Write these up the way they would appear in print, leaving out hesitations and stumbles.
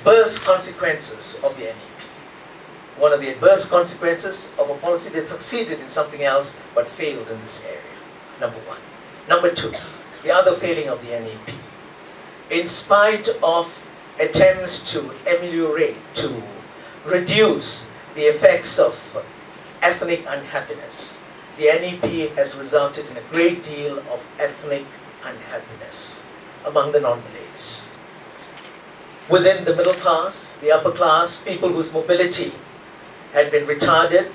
adverse consequences of the NEP. One of the adverse consequences of a policy that succeeded in something else but failed in this area. Number one. Number two, the other failing of the NEP. In spite of attempts to ameliorate, to reduce the effects of ethnic unhappiness, the NEP has resulted in a great deal of ethnic unhappiness among the non-Malays. Within the middle class, the upper class, people whose mobility had been retarded,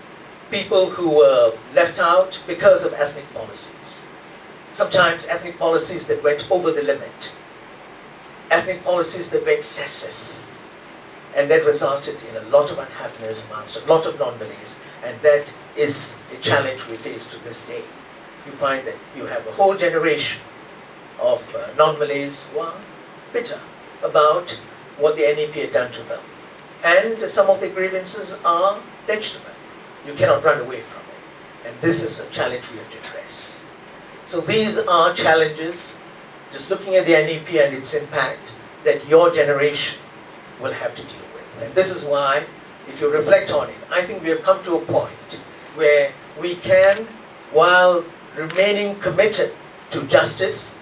people who were left out because of ethnic policies. Sometimes ethnic policies that went over the limit, ethnic policies that were excessive, and that resulted in a lot of unhappiness amongst a lot of non-Malays, and that is a challenge we face to this day. You find that you have a whole generation of non-Malays who are bitter about what the NEP had done to them. And some of the grievances are legitimate. You cannot run away from it. And this is a challenge we have to address. So these are challenges, just looking at the NEP and its impact, that your generation will have to deal with. And this is why, if you reflect on it, I think we have come to a point where we can, while remaining committed to justice,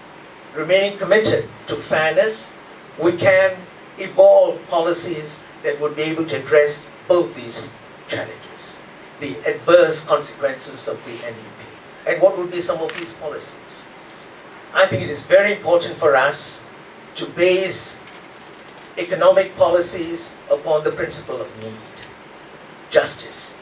remaining committed to fairness, we can evolve policies that would be able to address both these challenges, the adverse consequences of the NEP. And what would be some of these policies? I think it is very important for us to base economic policies upon the principle of need. Justice,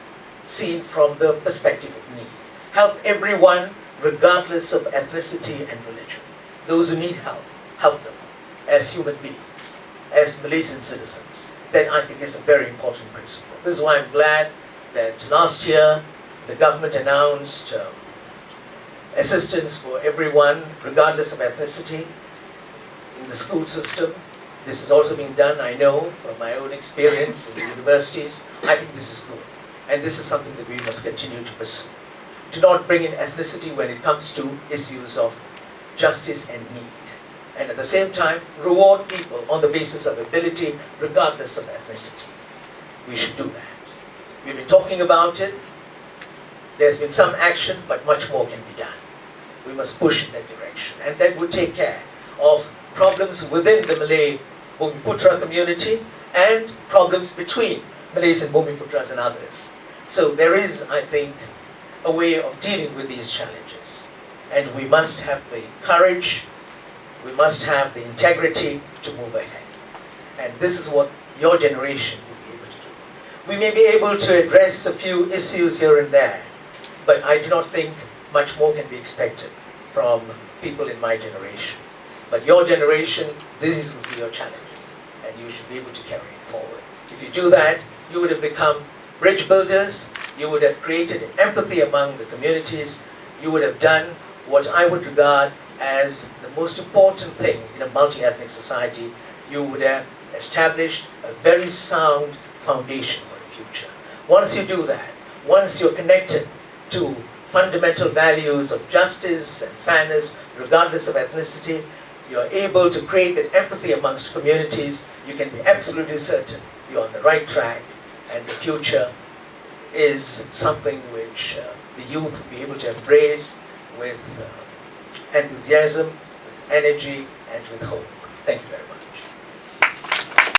seen from the perspective of need. Help everyone, regardless of ethnicity and religion. Those who need help, help them as human beings, as Malaysian citizens. That, I think, is a very important principle. This is why I'm glad that last year the government announced assistance for everyone, regardless of ethnicity, in the school system. This is also being done, I know, from my own experience in the universities. I think this is good. And this is something that we must continue to pursue. Do not bring in ethnicity when it comes to issues of justice and need. And at the same time, reward people on the basis of ability, regardless of ethnicity. We should do that. We've been talking about it. There's been some action, but much more can be done. We must push in that direction. And that would take care of problems within the Malay Bumiputra community and problems between Malays and Bumiputras and others. So there is, I think, a way of dealing with these challenges. And we must have the courage, we must have the integrity to move ahead. And this is what your generation will be able to do. We may be able to address a few issues here and there, but I do not think much more can be expected from people in my generation. But your generation, these will be your challenges, and you should be able to carry it forward. If you do that, you would have become bridge builders, you would have created empathy among the communities, you would have done what I would regard as the most important thing in a multi-ethnic society. You would have established a very sound foundation for the future. Once you do that, once you're connected to fundamental values of justice and fairness, regardless of ethnicity, you're able to create that empathy amongst communities, you can be absolutely certain you're on the right track, and the future is something which the youth will be able to embrace with enthusiasm, with energy, and with hope. Thank you very much.